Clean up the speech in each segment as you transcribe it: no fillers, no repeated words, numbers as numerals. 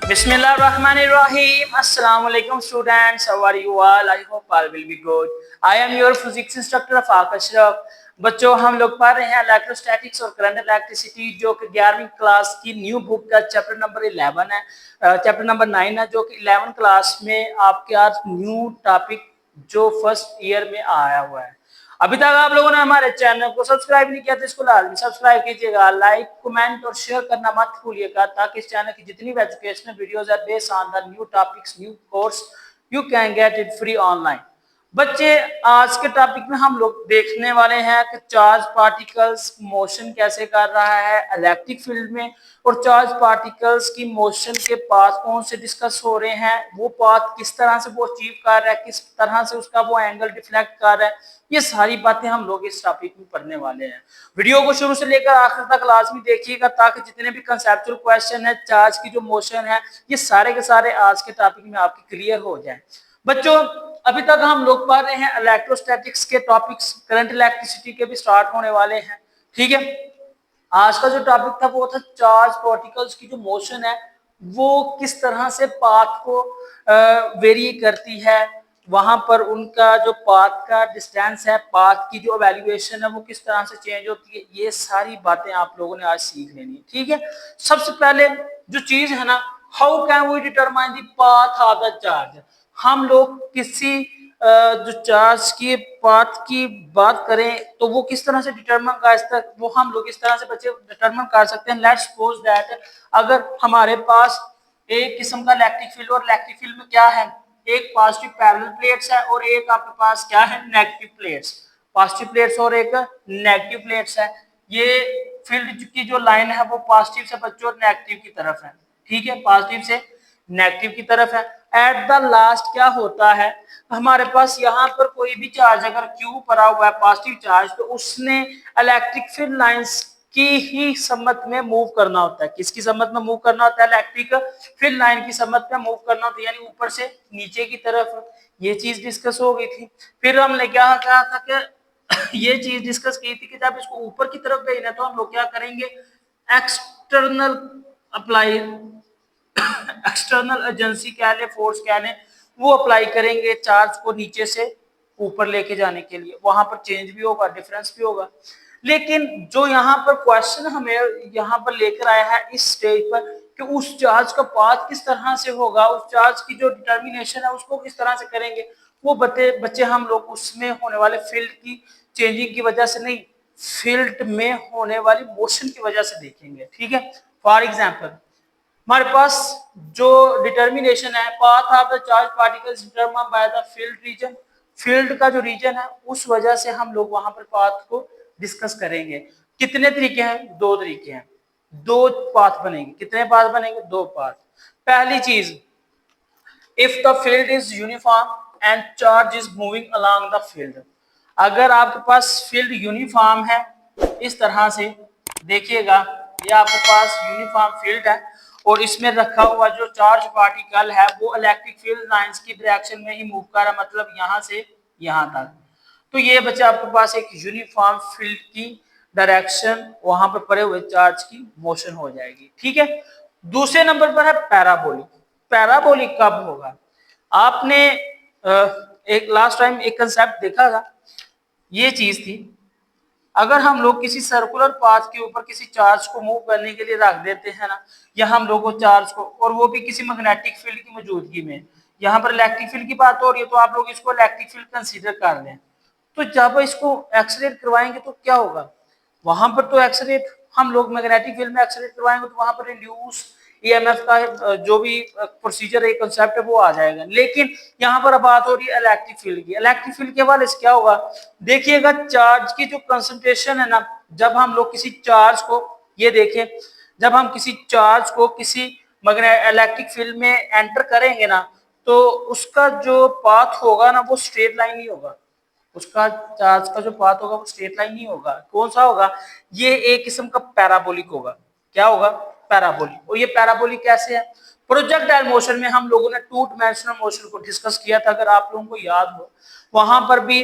Bismillahirrahmanirrahim. Assalamu alaikum students. How are you all? I hope all will be good. I am your physics instructor Afaq Ashraf. बच्चों हम लोग पढ़ रहे हैं electrostatics और current electricity जो कि 11वीं क्लास की न्यू बुक का चैप्टर नंबर 11 है, चैप्टर नंबर 9 है, जो कि 11वीं क्लास में आपके आज न्यू टॉपिक जो फर्स्ट ईयर में आया हुआ है। अभी तक आप लोगों ने हमारे चैनल को सब्सक्राइब नहीं किया तो इसको लाजमी सब्सक्राइब कीजिएगा, लाइक कमेंट और शेयर करना मत भूलिएगा ताकि इस चैनल की जितनी भी एजुकेशनल वीडियोस है based on the new topics new course you can get it free online. बच्चे आज के टॉपिक में हम लोग देखने वाले हैं कि चार्ज पार्टिकल्स मोशन कैसे कर रहा है इलेक्ट्रिक फील्ड में, और चार्ज पार्टिकल्स की मोशन के पाथ कौन से डिस्कस हो रहे हैं, वो पाथ किस तरह से वो अचीव कर रहा है, किस तरह से उसका वो एंगल डिफ्लेक्ट कर रहा है, ये सारी बातें हम लोग इस टॉपिक में पढ़ने वाले हैं। वीडियो को शुरू से लेकर आखिर तक लाजमी देखिएगा ताकि जितने भी कंसेप्चुअल क्वेश्चन है, चार्ज की जो मोशन है, ये सारे के सारे आज के टॉपिक में आपके क्लियर हो जाए। बच्चों अभी तक हम लोग पढ़ रहे हैं इलेक्ट्रोस्टैटिक्स के टॉपिक्स, करंट इलेक्ट्रिसिटी के भी स्टार्ट होने वाले हैं। ठीक है, आज का जो टॉपिक था वो था चार्ज पार्टिकल्स की जो मोशन है वो किस तरह से पाथ को वेरी करती है, वहां पर उनका जो पाथ का डिस्टेंस है, पाथ की जो वैल्यूएशन है वो किस तरह से चेंज होती है, ये सारी बातें आप लोगों ने आज सीख लेनी है। ठीक है, सबसे पहले जो चीज है ना, how can we determine the path of the charge. हम लोग किसी जो चार्ज की पाथ की बात करें तो वो किस तरह से डिटरमाइन कर सकते, वो हम लोग इस तरह से बच्चे डिटरमाइन कर सकते हैं। लेट्स सपोज दैट अगर हमारे पास एक किस्म का इलेक्ट्रिक फील्ड, और इलेक्ट्रिक फील्ड में क्या है, एक पॉजिटिव पैरेलल प्लेट्स है और एक आपके पास क्या है, नेगेटिव प्लेट्स, पॉजिटिव प्लेट्स और एक नेगेटिव प्लेट्स है। ये फील्ड की जो लाइन है वो पॉजिटिव से बच्चों नेगेटिव की तरफ है। ठीक है, पॉजिटिव से नेगेटिव की तरफ है। एट द लास्ट क्या होता है, हमारे पास यहाँ पर कोई भी चार्ज अगर क्यू पड़ा हुआ है पॉजिटिव चार्ज, तो उसने इलेक्ट्रिक फील्ड लाइंस की ही सम्मत में मूव करना होता है। किसकी सम्मत में मूव करना होता है, इलेक्ट्रिक फील्ड लाइन की सम्मत में मूव करना होता है, यानी ऊपर से नीचे की तरफ। ये चीज डिस्कस हो गई थी। फिर हमने क्या कहा था कि ये चीज डिस्कस की थी कि जब इसको ऊपर की तरफ भेजना तो हम लोग क्या करेंगे, एक्सटर्नल अप्लाई, एक्सटर्नल एजेंसी कह ले, फोर्स कह ले, वो अप्लाई करेंगे चार्ज को नीचे से ऊपर लेके जाने के लिए। वहां पर चेंज भी होगा, डिफरेंस भी होगा। लेकिन जो यहाँ पर क्वेश्चन हमें यहाँ पर लेकर आया है इस स्टेज पर कि उस चार्ज का पाथ किस तरह से होगा, उस चार्ज की जो डिटर्मिनेशन है उसको किस तरह से करेंगे, वो बच्चे हम लोग उसमें होने वाले फील्ड की चेंजिंग की वजह से नहीं, फील्ड में होने वाली मोशन की वजह से देखेंगे। ठीक है, फॉर एग्जाम्पल हमारे पास जो डिटर्मिनेशन है, path of the charge particles determined by the field region, field का जो रीजन है उस वजह से हम लोग वहां पर पाथ को डिस्कस करेंगे। कितने तरीके हैं, दो तरीके हैं, दो पाथ बनेंगे। कितने पाथ बनेंगे, दो पाथ। पहली चीज, if the field is uniform and charge is moving along the field. अगर आपके पास फील्ड यूनिफॉर्म है, इस तरह से देखिएगा, ये आपके पास यूनिफॉर्म फील्ड है और इसमें रखा हुआ जो चार्ज पार्टिकल है वो इलेक्ट्रिक फील्ड लाइंस की डायरेक्शन में ही मूव कर रहा है, मतलब यहाँ से यहाँ तक। तो ये बच्चा आपके पास एक यूनिफॉर्म फील्ड की डायरेक्शन, वहां पर पड़े हुए चार्ज की मोशन हो जाएगी। ठीक है, दूसरे नंबर पर है पैराबोलिक। पैराबोलिक कब होगा, आपने एक लास्ट टाइम एक कंसेप्ट देखा था, ये चीज थी, अगर हम लोग किसी सर्कुलर पाथ के ऊपर किसी चार्ज को मूव करने के लिए रख देते हैं ना, या हम लोग वो चार्ज को, और वो भी किसी मैग्नेटिक फील्ड की मौजूदगी में, यहाँ पर इलेक्ट्रिक फील्ड की बात हो रही है तो आप लोग इसको इलेक्ट्रिक फील्ड कंसीडर कर लें, तो जब इसको एक्सलेट करवाएंगे तो क्या होगा, वहां पर तो एक्सलेट, हम लोग मैग्नेटिक फील्ड में एक्सलेट करवाएंगे तो वहां पर इंड्यूस ईएमएफ का जो भी प्रोसीजर है, कंसेप्ट है, वो आ जाएगा। लेकिन यहाँ पर बात हो रही है इलेक्ट्रिक फील्ड की। इलेक्ट्रिक फील्ड के हवाले से क्या होगा, देखिएगा चार्ज की जो कंसंट्रेशन है ना, जब हम लोग किसी चार्ज को, ये देखें, जब हम किसी चार्ज को किसी इलेक्ट्रिक फील्ड में एंटर करेंगे ना, तो उसका जो पाथ होगा ना वो स्ट्रेट लाइन नहीं होगा, उसका चार्ज का जो पाथ होगा वो स्ट्रेट लाइन नहीं होगा। कौन सा होगा, ये एक किस्म का पैराबोलिक होगा। क्या होगा, पैराबोलिक। और ये पैराबोलिक कैसे है, प्रोजेक्टाइल मोशन में हम लोगों ने टू डायमेंशनल मोशन को डिस्कस किया था, अगर आप लोगों को याद हो, वहां पर भी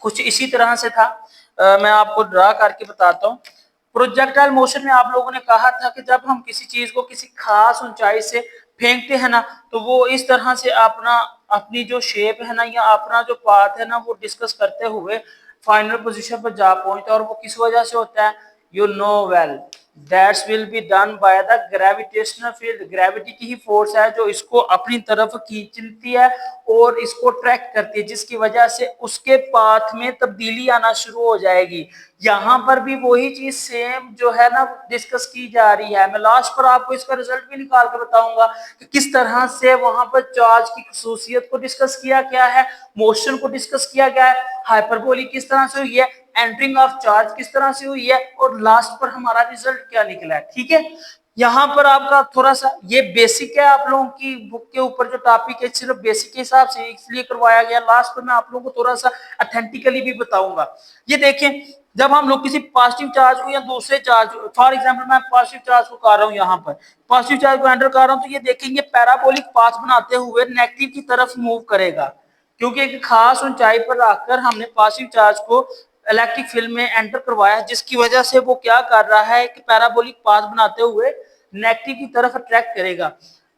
कुछ इसी तरह से था। मैं आपको ड्रा करके बताता हूँ। प्रोजेक्टाइल मोशन में आप लोगों ने कहा था कि जब हम किसी चीज को किसी खास ऊंचाई से फेंकते हैं ना, तो वो इस तरह से अपनी जो शेप है ना या अपना जो पाथ है ना वो डिस्कस करते हुए फाइनल पोजीशन पर जा पहुंचता है। और वो किस वजह से होता है, you know well, that's will be done by the gravitational field. Gravity की ही फोर्स है जो इसको अपनी तरफ खींचती है और इसको ट्रैक करती है, जिसकी वजह से उसके पाथ में तब्दीली आना शुरू हो जाएगी। यहाँ पर भी वही चीज सेम जो है ना डिस्कस की जा रही है। मैं लास्ट पर आपको इसका रिजल्ट भी निकाल कर बताऊंगा कि किस तरह से वहां पर चार्ज की खसूसियत को डिस्कस किया गया है, मोशन को डिस्कस किया गया है, हाइपरबोलिक किस तरह से हुई है, एंट्रिंग ऑफ चार्ज किस तरह से हुई है, और लास्ट पर हमारा रिजल्ट क्या निकला है। ठीक है, यहाँ पर आपका थोड़ा सा ये बेसिक है, आप लोगों की बुक के ऊपर जो टॉपिक है सिर्फ बेसिक के हिसाब से इसलिए करवाया गया। लास्ट पर मैं आप लोगों को थोड़ा सा अथेंटिकली भी बताऊंगा। ये देखें, जब हम लोग किसी पॉजिटिव चार्ज को या दूसरे चार्ज, फॉर एग्जांपल मैं पॉजिटिव चार्ज को कर रहा हूँ, यहाँ पर पॉजिटिव चार्ज को एंटर कर रहा हूँ, तो ये देखेंगे पैराबोलिक पाथ बनाते हुए नेगेटिव की तरफ मूव करेगा, क्योंकि एक खास ऊंचाई पर रखकर हमने पॉजिटिव चार्ज को इलेक्ट्रिक फील्ड में एंटर करवाया, जिसकी वजह से वो क्या कर रहा है कि पैराबोलिक पाथ बनाते हुए नेगेटिव की तरफ अट्रैक्ट करेगा।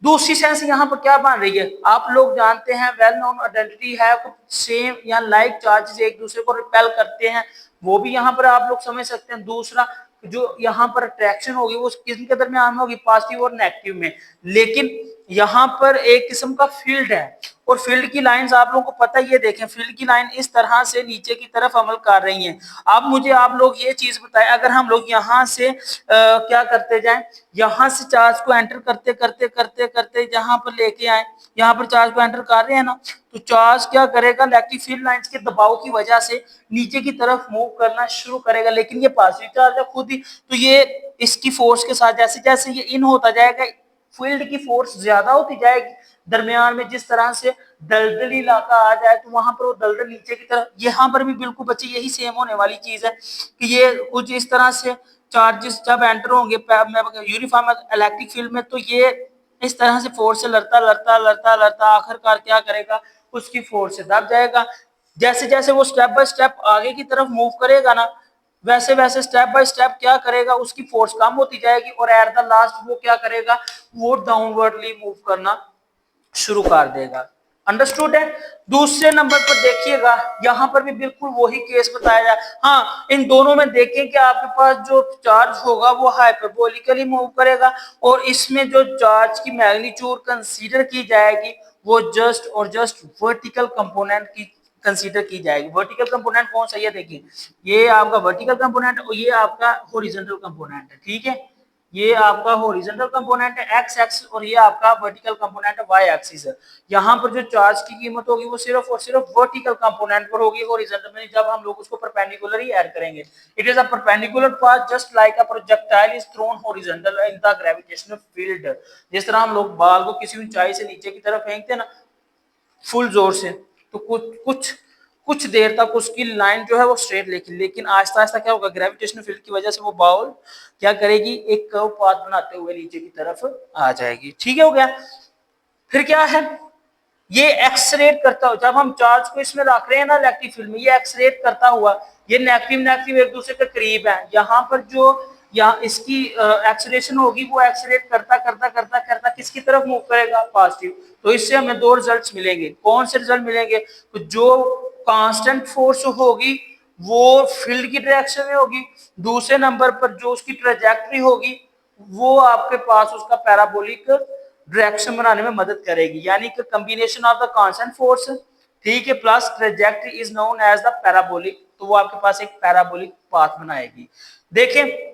दूसरी सेंस यहाँ पर क्या बन रही है, आप लोग जानते हैं, वेल नोन आइडेंटिटी है, सेम या लाइक चार्जेस एक दूसरे को रिपेल करते हैं, वो भी यहाँ पर आप लोग समझ सकते हैं। दूसरा जो यहाँ पर अट्रैक्शन होगी वो किसके दरमियान होगी, पॉजिटिव और नेगेटिव में। लेकिन यहाँ पर एक किस्म का फील्ड है और फील्ड की लाइंस आप लोगों को पता ही है, देखें फील्ड की लाइन इस तरह से नीचे की तरफ अमल कर रही हैं। अब मुझे आप लोग ये चीज बताएं, अगर हम लोग यहाँ से क्या करते जाएं, यहाँ से चार्ज को एंटर करते करते करते करते जहां पर लेके आए, यहाँ पर चार्ज को एंटर कर रहे हैं ना, तो चार्ज क्या करेगा, इलेक्ट्रिक फील्ड लाइंस के दबाव की वजह से नीचे की तरफ मूव करना शुरू करेगा। लेकिन ये पॉजिटिव चार्ज है खुद ही, तो ये इसकी फोर्स के साथ जैसे जैसे ये इन होता जाएगा, फील्ड की फोर्स ज्यादा होती जाएगी दरमियान में। जिस तरह से दलदली इलाका आ जाए तो वहां पर वो दलदल नीचे की तरफ, यहाँ पर भी बिल्कुल बच्चे यही सेम होने वाली चीज है कि ये कुछ इस तरह से चार्जेस जब एंटर होंगे यूनिफॉर्म इलेक्ट्रिक फील्ड में, तो ये इस तरह से फोर्स से लड़ता लड़ता लड़ता लड़ता आखिरकार क्या करेगा, उसकी फोर्स से दब जाएगा। जैसे जैसे वो स्टेप बाय स्टेप आगे की तरफ मूव करेगा ना, वैसे वैसे स्टेप बाय स्टेप क्या करेगा, उसकी फोर्स कम होती जाएगी और एट द लास्ट वो क्या करेगा, वो डाउनवर्डली मूव करना शुरू कर देगा। अंडरस्टूड है। दूसरे नंबर पर देखिएगा, यहां पर भी बिल्कुल वही केस बताया जाए। हाँ, इन दोनों में देखें कि आपके पास जो चार्ज होगा वो हाइपरबोलिकली मूव करेगा और इसमें जो चार्ज की मैग्नीट्यूड कंसीडर की जाएगी वो जस्ट और जस्ट वर्टिकल कंपोनेंट की कंसीडर की जाएगी। वर्टिकल कंपोनेंट कौन सा, ये देखिए, ये आपका वर्टिकल कंपोनेंट और ये आपका हॉरिजॉन्टल कंपोनेंट है। ठीक है, ये आपका हॉरिजॉन्टल कंपोनेंट है एक्स एक्सिस और ये आपका वर्टिकल कंपोनेंट है वाई एक्सिस है। यहाँ पर जो चार्ज की कीमत होगी वो सिर्फ और सिर्फ वर्टिकल कंपोनेंट पर होगी, हॉरिजॉन्टल में जब हम लोग उसको परपेंडिकुलर ही ऐड करेंगे। It is a perpendicular path just like a projectile is throne horizontal in the gravitational field. जिस तरह हम लोग बाल को किसी ऊंचाई से नीचे की तरफ फेंकते हैं ना फुल जोर से, तो कुछ कुछ कुछ देर तक उसकी लाइन जो है वो स्ट्रेट, लेकिन आहिस्ता आहिस्ता क्या होगा, ग्रेविटेशनल फील्ड की वजह से वो बाउल क्या करेगी, एक कर्व पाथ बनाते हुए नीचे की तरफ आ जाएगी। ठीक है, हो गया। फिर क्या है, ये एक्सरेट करता हुआ, जब हम चार्ज को इसमें रख रहे हैं ना इलेक्ट्रिक फील्ड में, ये एक्सरेट करता हुआ, ये नेगेटिव नेगेटिव एक दूसरे के करीब है, यहाँ पर जो यहाँ इसकी एक्सलेशन होगी वो एक्सलेट करता करता करता करता किसकी तरफ मूव करेगा, पॉजिटिव। तो इससे हमें दो रिजल्ट्स मिलेंगे। कौन से रिजल्ट मिलेंगे, तो जो कांस्टेंट फोर्स होगी वो फील्ड की डायरेक्शन में होगी, दूसरे नंबर पर जो उसकी ट्रेजेक्टरी होगी वो आपके पास उसका पैराबोलिक डायरेक्शन बनाने में मदद करेगी। यानी कि combination of the constant force, ठीक है, plus trajectory is known as the parabolic, तो वो आपके पास एक पैराबोलिक पाथ बनाएगी। देखें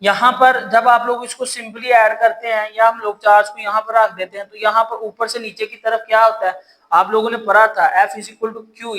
यहाँ पर जब आप लोग इसको सिंपली ऐड करते हैं या हम लोग चार्ज को यहाँ पर रख देते हैं, तो यहाँ पर ऊपर से नीचे की तरफ क्या होता है, आप लोगों ने पढ़ा था F is equal to Q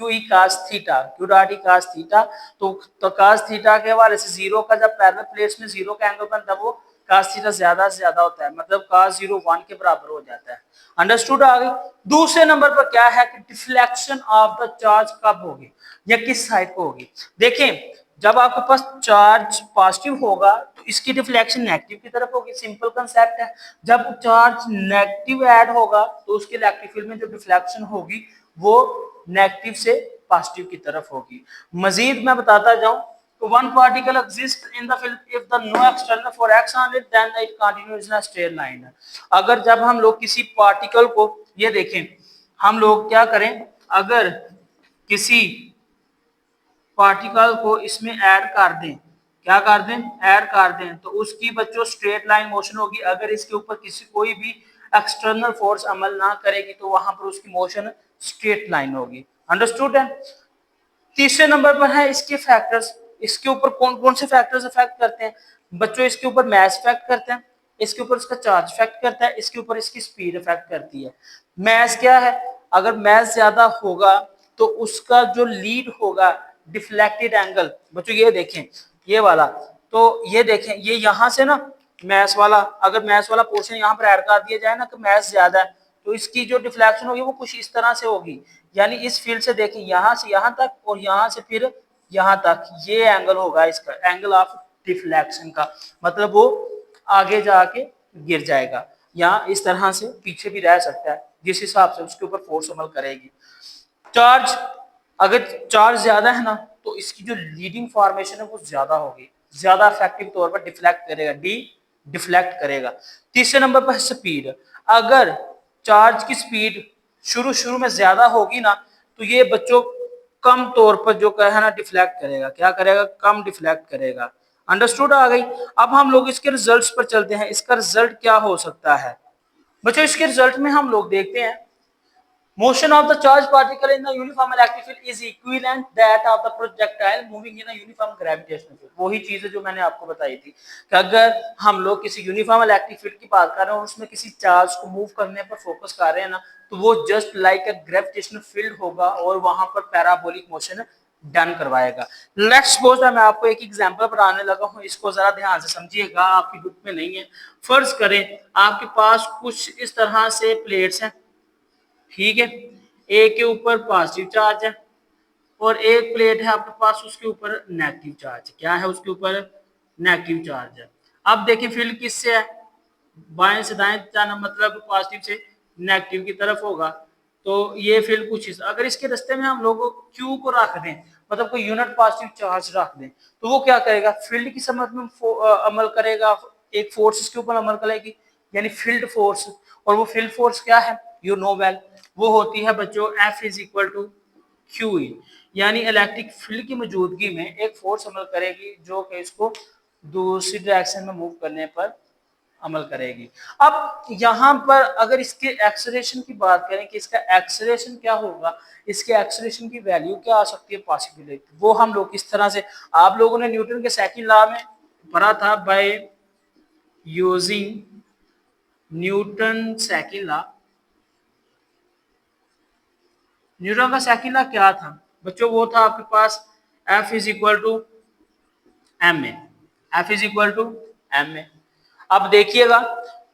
E cos theta, Q dot E cos theta. तो कास थीटा के हवाले से जीरो का जब पैरेलल प्लेट्स में जीरो का एंगल बनता है वो कास थीटा ज्यादा से ज्यादा होता है, मतलब कास 0 1 के बराबर हो जाता है। अंडरस्टूड आ गई। दूसरे नंबर पर क्या है कि डिफ्लेक्शन ऑफ द चार्ज कब होगी या किस साइड को होगी। देखें जब आपके पास चार्ज पॉजिटिव होगा तो इसकी डिफ्लेक्शन नेगेटिव की तरफ होगी, सिंपल कंसेप्ट है। जब चार्ज नेगेटिव ऐड होगा तो उसके इलेक्ट्रिक फील्ड में जो डिफ्लेक्शन होगी वो नेगेटिव से पॉजिटिव की तरफ होगी। मजीद मैं बताता जाऊं one particle exists in the field if the no external force acts on it then it continues in a straight line. अगर जब हम लोग किसी पार्टिकल को, ये देखें, हम लोग क्या करें, अगर किसी पार्टिकल को इसमें ऐड कर दें, क्या कर दें, ऐड कर दें, तो उसकी बच्चों स्ट्रेट लाइन मोशन होगी। अगर इसके ऊपर किसी कोई भी एक्सटर्नल फोर्स अमल ना करेगी तो वहां पर उसकी मोशन स्ट्रेट लाइन होगी। अंडरस्टूड है। तीसरे नंबर पर है इसके फैक्टर्स। इसके ऊपर कौन कौन से फैक्टर्स इफेक्ट करते हैं बच्चों? इसके ऊपर मैस इफेक्ट करते हैं, इसके ऊपर इसका चार्ज इफेक्ट करता है, इसके ऊपर इसकी स्पीड इफेक्ट करती है। मैस क्या है? अगर मैस ज्यादा होगा तो उसका जो लीड होगा डिफ्लेक्टेड एंगल, बच्चों ये देखें, ये वाला, तो ये देखें, ये यहां से ना मैस वाला, अगर मैस वाला पोर्शन यहाँ पर ऐड कर दिया जाए ना, तो मैस ज्यादा है तो इसकी जो डिफ्लेक्शन होगी वो कुछ इस तरह से होगी। यानी इस फील्ड से देखें, यहाँ से यहाँ तक और यहाँ से फिर यहाँ तक, ये एंगल होगा इसका, एंगल ऑफ डिफ्लेक्शन का, मतलब वो आगे जाके गिर जाएगा, या इस तरह से पीछे भी रह सकता है, जिस हिसाब से उसके ऊपर फोर्स अमल करेगी। चार्ज, अगर चार्ज ज्यादा है ना तो इसकी जो लीडिंग फॉर्मेशन है वो ज्यादा होगी, ज्यादा इफेक्टिव तौर पर डिफ्लेक्ट करेगा, डिफ्लेक्ट करेगा। तीसरे नंबर पर स्पीड। अगर चार्ज की स्पीड शुरू में ज्यादा होगी ना तो ये बच्चों कम तौर पर जो है ना डिफ्लेक्ट करेगा, क्या करेगा, कम डिफ्लेक्ट करेगा। अंडरस्टूड आ गई। अब हम लोग इसके रिजल्ट्स पर चलते हैं, इसका रिजल्ट क्या हो सकता है बच्चों? इसके रिजल्ट में हम लोग देखते हैं motion of the charged particle in the uniform electric field is equivalent that of the projectile moving in a uniform gravitational field। वही चीज है जो मैंने आपको बताई थी कि अगर हम लोग किसी यूनिफॉर्म इलेक्ट्रिक फील्ड की बात कर रहे हैं और उसमें किसी चार्ज को मूव करने पर फोकस कर रहे हैं ना, तो वो just like a gravitational field होगा और वहां पर पैराबोलिक मोशन डन करवाएगा। लेट्स सपोज मैं आपको एक एग्जांपल बताने लगा हूं, इसको जरा ध्यान से समझिएगा, आपकी बुक में नहीं है। फर्ज करें आपके पास कुछ इस तरह से प्लेट्स हैं, ठीक है, एक के ऊपर पॉजिटिव चार्ज है और एक प्लेट है आपके पास, उसके ऊपर नेगेटिव चार्ज। क्या है? उसके ऊपर नेगेटिव चार्ज है। अब देखिए फील्ड किससे है, बाएं से दाएं जाना, मतलब पॉजिटिव से नेगेटिव की तरफ होगा। तो ये फील्ड कुछ इस, अगर इसके रास्ते में हम लोग क्यू को रख दें, मतलब कोई यूनिट पॉजिटिव चार्ज रख दें, तो वो क्या करेगा, फील्ड की समझ में अमल करेगा, एक फोर्स इसके ऊपर अमल करेगी, यानी फील्ड फोर्स। और वो फील्ड फोर्स क्या है, यू नो वेल, वो होती है बच्चों F is equal to Q E, यानी इलेक्ट्रिक फील्ड की मौजूदगी में एक फोर्स अमल करेगी जो कि इसको दूसरी डायरेक्शन में मूव करने पर अमल करेगी। अब यहाँ पर अगर इसके एक्सेलरेशन की बात करें कि इसका एक्सेलरेशन क्या होगा, इसके एक्सेलरेशन की वैल्यू क्या आ सकती है पॉसिबिलिटी, वो हम लोग इस तरह से, आप लोगों ने न्यूटन के सेकंड लॉ में पढ़ा था, by using Newton second law. Newton का सेकंड लॉ क्या था बच्चों? वो था आपके पास F is equal to M A, F is equal to M A. अब देखिएगा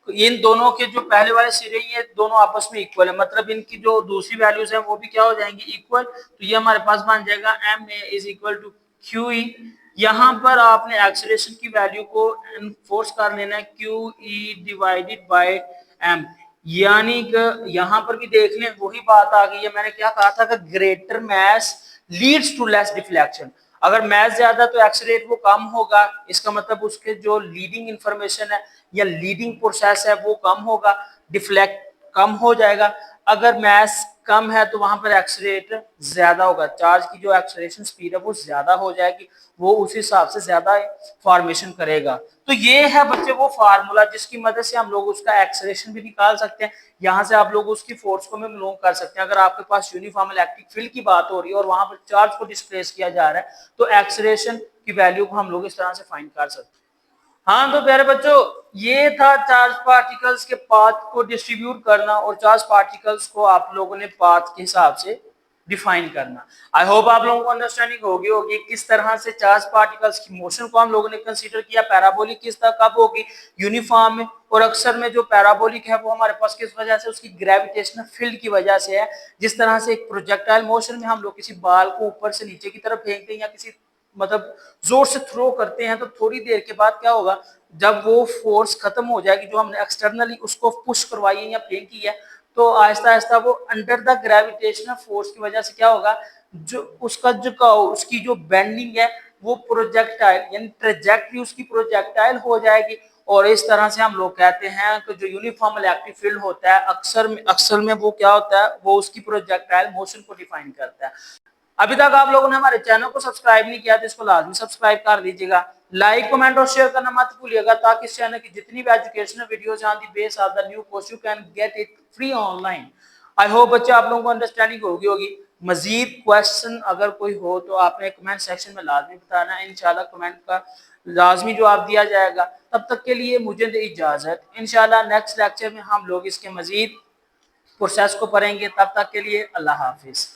इन दोनों के जो पहले वाले सिरे, ये दोनों आपस में इक्वल है, मतलब इनकी जो दूसरी वैल्यूज है वो भी क्या हो जाएंगी, इक्वल। तो ये हमारे पास बन जाएगा M A is equal to Q E. यहाँ पर आपने एक्सेलरेशन की वैल्यू को एनफोर्स कर लेना है, Q E divided by M, यानी कि यहाँ पर भी देख लें वही बात आ गई है। मैंने क्या कहा था कि greater mass leads to less deflection. अगर मैस ज्यादा तो एक्सेलरेट वो कम होगा, इसका मतलब उसके जो लीडिंग इंफॉर्मेशन है या लीडिंग प्रोसेस है वो कम होगा, डिफ्लेक्ट कम हो जाएगा। अगर मैस कम है तो वहां पर एक्सेलरेट ज्यादा होगा, चार्ज की जो एक्सेलरेशन स्पीड है वो ज्यादा हो जाएगी, वो उस हिसाब से ज्यादा फॉर्मेशन करेगा। तो ये है बच्चे वो फार्मूला जिसकी मदद से हम लोग उसका एक्सेलरेशन भी निकाल सकते हैं, यहाँ से आप लोग उसकी फोर्स को भी मालूम कर सकते हैं। अगर आपके पास यूनिफॉर्म इलेक्ट्रिक फील्ड की बात हो रही है और वहां पर चार्ज को डिस्प्लेस किया जा रहा है तो एक्सेलरेशन की वैल्यू को हम लोग इस तरह से फाइंड कर सकते हैं। हाँ तो प्यारे बच्चों, ये था चार्ज पार्टिकल्स के पाथ को डिस्ट्रीब्यूट करना और चार्ज पार्टिकल्स को आप लोगों ने पाथ के हिसाब से डिफाइन करना। आई होप आप लोगों को अंडरस्टैंडिंग होगी किस तरह से चार्ज पार्टिकल्स की मोशन को हम लोगों ने कंसीडर किया, पैराबोलिक किस तरह कब होगी, यूनिफॉर्म में, और अक्सर में जो पैराबोलिक है वो हमारे पास किस वजह से, उसकी ग्रेविटेशनल फील्ड की वजह से है। जिस तरह से एक प्रोजेक्टाइल मोशन में हम लोग किसी बाल को ऊपर से नीचे की तरफ फेंकते हैं या किसी मतलब जोर से थ्रो करते हैं, तो थोड़ी देर के बाद क्या होगा, जब वो फोर्स खत्म हो जाएगी जो हमने एक्सटर्नली उसको पुश करवाई है या फेंकी है, तो आहिस्ता आहिस्ता वो अंडर द ग्रेविटेशनल फोर्स की वजह से क्या होगा, जो उसका झुकाव, उसकी जो बेंडिंग है वो प्रोजेक्टाइल यानी ट्रेजेक्ट्री उसकी प्रोजेक्टाइल हो जाएगी। और इस तरह से हम लोग कहते हैं कि जो यूनिफॉर्म इलेक्ट्रिक फील्ड होता है अक्सर में वो क्या होता है, वो उसकी प्रोजेक्टाइल मोशन को डिफाइन करता है। अभी तक आप लोगों ने हमारे चैनल को सब्सक्राइब नहीं किया तो इसको लाजमी सब्सक्राइब कर दीजिएगा। लाइक कमेंट और शेयर करना मत भूलिएगा ताकि इस चैनल की जितनी भी एजुकेशनल वीडियोस आन the base of the new course you can get it free online. I hope बच्चे आप लोगों को अंडरस्टैंडिंग होगी। मजीद क्वेश्चन अगर कोई हो तो आपने कमेंट सेक्शन में लाजमी बताना है, इंशाल्लाह कमेंट का लाजमी जवाब दिया जाएगा। तब तक के लिए मुझे दे इजाजत, इंशाल्लाह नेक्स्ट लेक्चर में हम लोग इसके मजीद प्रोसेस को पढ़ेंगे। तब तक के लिए अल्लाह हाफिज।